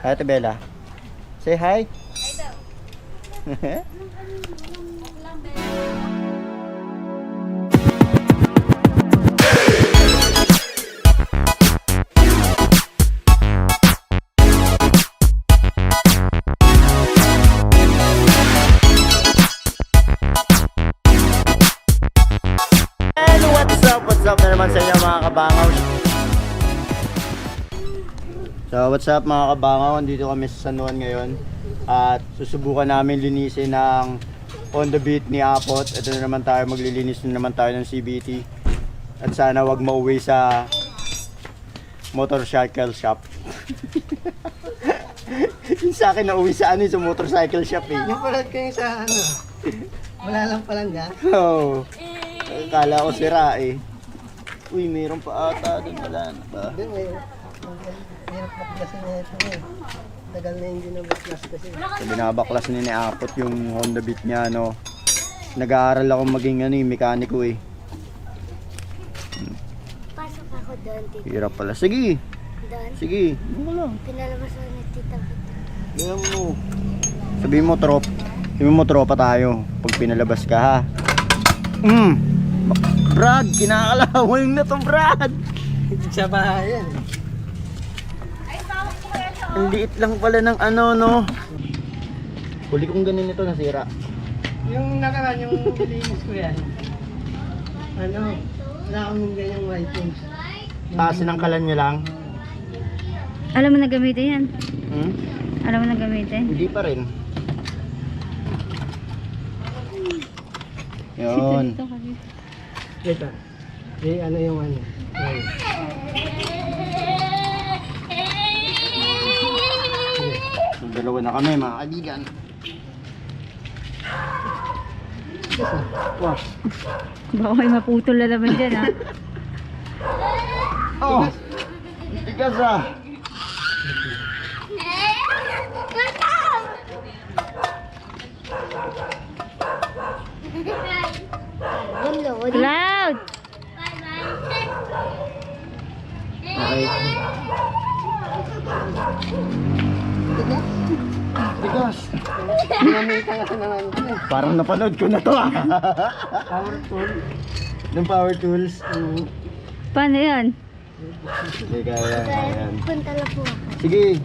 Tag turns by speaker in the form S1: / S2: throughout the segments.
S1: Hi, Ate Bella. Say hi. And what's up na naman sa inyo mga kabangaw. So what's up mga kabangaw, dito kami sa San Juan ngayon at susubukan namin linisin ng On The Beat ni Apot. Ito na naman tayo, maglilinis na naman tayo ng CBT at sana wag mauwi sa motorcycle shop. Yung sa akin nauwi sa ano, sa motorcycle shop eh.
S2: Yung palad kayo sa ano, wala lang palangga.
S1: Oo. Akala ko sira eh. Uy, mayroon pa ata doon, wala na ba?
S2: Hindi, hirap baklasin na ito eh. Tagal na hindi na baklas kasi.
S1: So, binabaklas ni Apot yung Honda Beat niya, no. Nag-aaral ako maging ano, mekaniko eh.
S3: Pasok ako doon, tita.
S1: Hirap pala. Sige,
S3: Doon.
S1: sige. Ano ka lang?
S3: Pinalabas ako ni tita.
S1: Ganyan mo. Sabihin mo tropa tayo pag pinalabas ka ha. Brad, kinakalawin na to Brad.
S2: Sa bahay yan.
S1: Ang liit lang pala ng ano, no. Huli kong ganin ito nasira.
S2: Yung nakaraan, yung nilinis ko yan. Ano, wala akong ganyang white things.
S1: Taasin ang kalan nyo lang.
S4: Alam mo na gamitin yan?
S1: Hmm?
S4: Alam mo na gamitin?
S1: Hindi pa rin. Yun.
S2: Ito. Eh, ano yung ano? Ay.
S1: So, dalawa na kami mga kaibigan. Wow.
S4: Baka may maputol na naman dyan, ha?
S1: Oh! Tigas ah!
S4: Cloud!
S1: Okay. Tigas!
S2: Ginamita nga naman ito eh.
S1: Parang napanood ko na to ah.
S2: Power tool.
S1: Ng power tools.
S4: Paano yan?
S1: Sige, kaya yan.
S3: Punta lang po ako.
S1: Sige.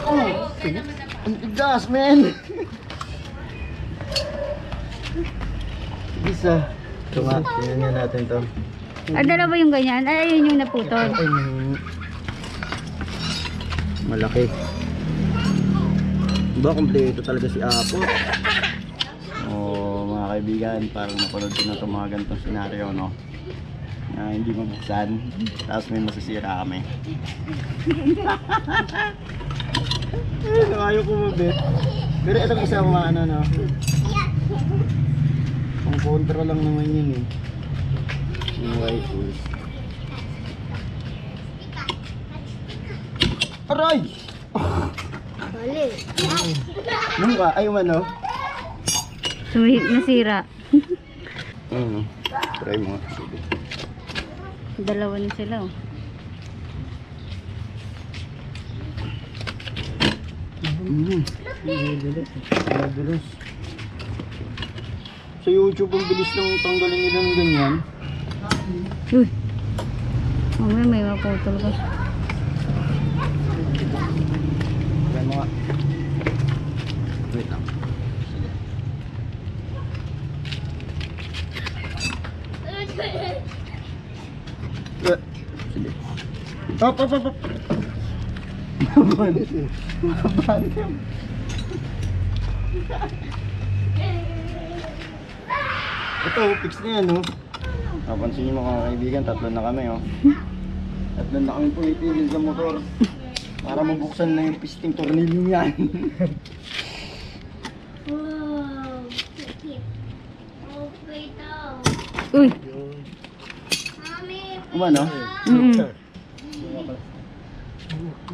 S1: Oh, ang tigas, man. Tigas ah. Ito nga, tingnan nga natin to.
S4: Ah, dalawa yung ganyan? Ay, ayun yung naputol.
S1: Ay, malaki. Diba, kompleto talaga si Apo. Oh, mga kaibigan, parang napanood ko na itong mga ganitong senaryo, no? Na hindi mabuksan, tapos may masasira kami. Ayaw ko mabit. Pero itong isa mga ano, no? Pang kontra lang naman yun eh. Yung white tools. Aray!
S3: Bali.
S1: Nung ka? Ay, ano?
S4: Sumihip na sira.
S1: Try mo nga. Sige.
S4: Dalawa na sila, oh.
S1: Mabilis. Sa YouTube, ang bilis lang tanggalin nila ng ganyan.
S4: Uy! Mamaya may maputol ka.
S1: Try mo nga. Wait lang. Sige. Hop, hop, hop, hop. Ito, fix na yan, no? Napansin niyo mga kaibigan, tatlo na kami, oh. Tatlo na kami pumitilin sa motor. Para mabuksan na yung pisting tornilyo yan.
S3: Wow. Sakit. Okay daw.
S4: Uy!
S3: Mami.
S1: Umano?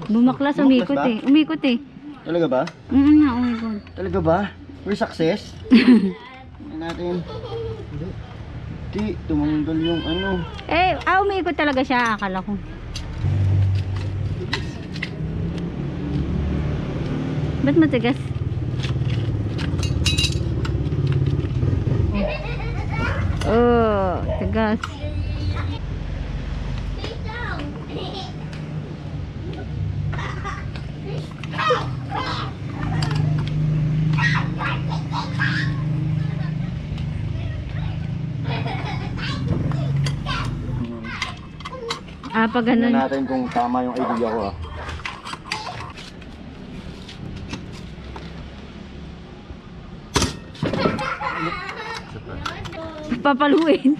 S4: Bumaklas, umikot
S1: ba?
S4: eh. Umikot eh.
S1: Talaga ba?
S4: Nga, umikot.
S1: Talaga ba? We're success? Tingnan natin. Di, tumanggal yung ano.
S4: Eh, umiikot talaga siya. Akala ko. Ba't matigas? Oh, tigas. Pag
S1: Tingnan
S4: ganun.
S1: natin kung tama yung idea ko ah.
S4: Papaluin.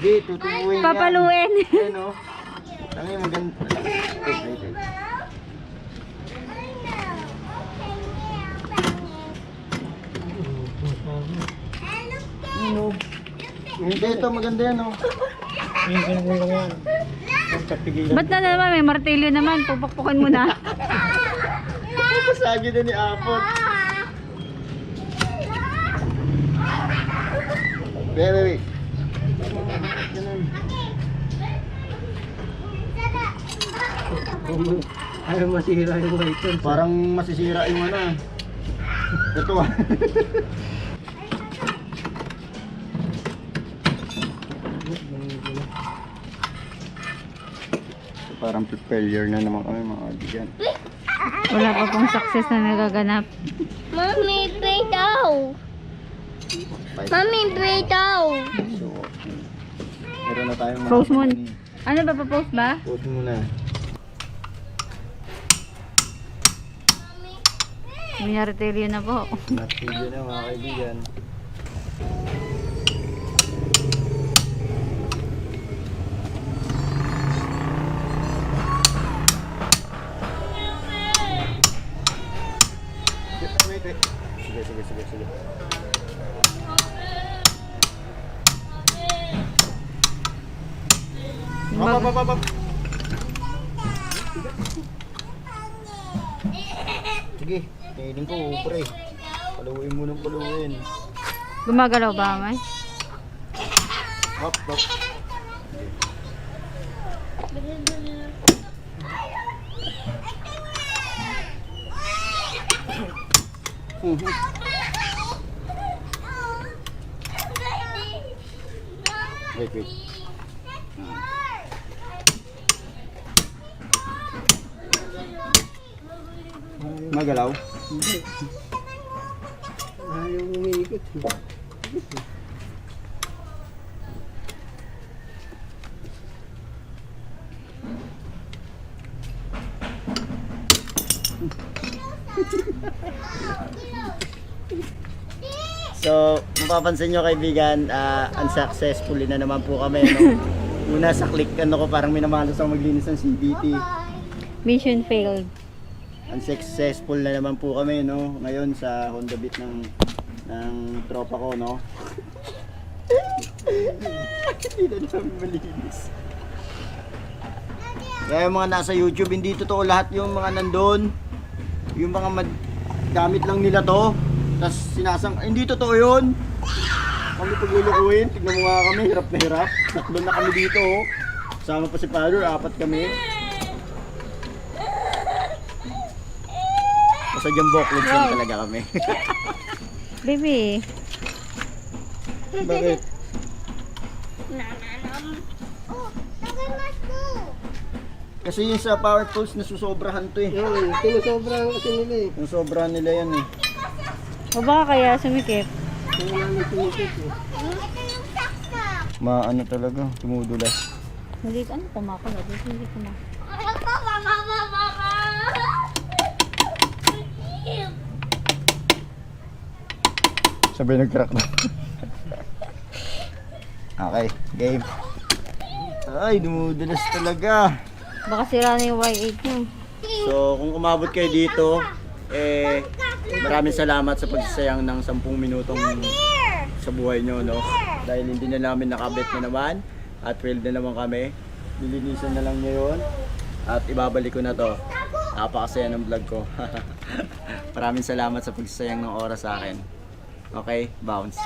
S1: Di, tutubuin yan.
S4: Papaluin.
S1: Ayun o. Ang yung maganda. Wait. Ano? Hindi, ito maganda yan o.
S4: Ba't na naman? May martilyo naman. Pupukpukan mo na.
S1: Pasagi na ni Apot. Wait.
S2: Ayaw masira yung white.
S1: Parang masisira yung ano. Ito ah. Parang failure na naman kami mga kaibigan.
S4: Wala pa pong success na nagaganap.
S3: Mommy, play daw. Mommy, play daw.
S1: So, meron na tayong mga
S4: Post mo.
S1: company.
S4: Ano ba, pa-post ba?
S1: Post mo na.
S4: May martilyo na po.
S1: Natigil na mga kaibigan. Wait. Sige. Up. Sige, kainin ko, pre. Paluin mo ng paluin.
S4: Gumagalaw ba, May?
S1: Up. Wait. Magalaw?
S2: Ayaw umiikot.
S1: So, mapapansin nyo kaibigan, unsuccessfully na naman po kami. No? Una sa click, ko parang minamalas ako maglinis ng CBT.
S4: Mission failed.
S1: Unsuccessful na naman po kami, no? Ngayon sa Honda Beat ng tropa ko, no? Hindi na namin malinis. Kaya yung mga nasa YouTube, hindi totoo lahat yung mga nandun. Yung mga gamit lang nila to. Tapos hindi totoo yun. Kami paglulukuhin, tignan mo nga kami, hirap na hirap. Tatlo na kami dito, oh. Sama pa si Father, 4 kami. Basta dyan boklog lang talaga kami.
S4: Baby.
S1: Bakit?
S3: Oh, nagamas ko.
S1: Kasi yung sa power tools nasusobrahan to eh.
S2: Yun, sinusobrahan kasi nila eh.
S1: Yung sobrahan nila yan eh.
S4: O baka kaya sumikip.
S2: Kaya namin sinikip eh.
S3: Ito yung saksak.
S1: Maano talaga, tumudulas.
S4: Hindi ano kumako na. Hindi kumako.
S1: Sabay nag-crack na. Okay, game. Ay, dumudulas talaga.
S4: Baka sira na yung Y8 nyo.
S1: So, kung umabot kayo dito, maraming salamat sa pagsasayang ng 10 minutong sa buhay nyo, no? Dahil hindi na namin nakabit na naman at failed na naman kami. Nilinisan na lang niya yun at ibabalik ko na to. Napakasaya ng vlog ko. Maraming salamat sa pagsasayang ng oras sa akin. Okay, bounce.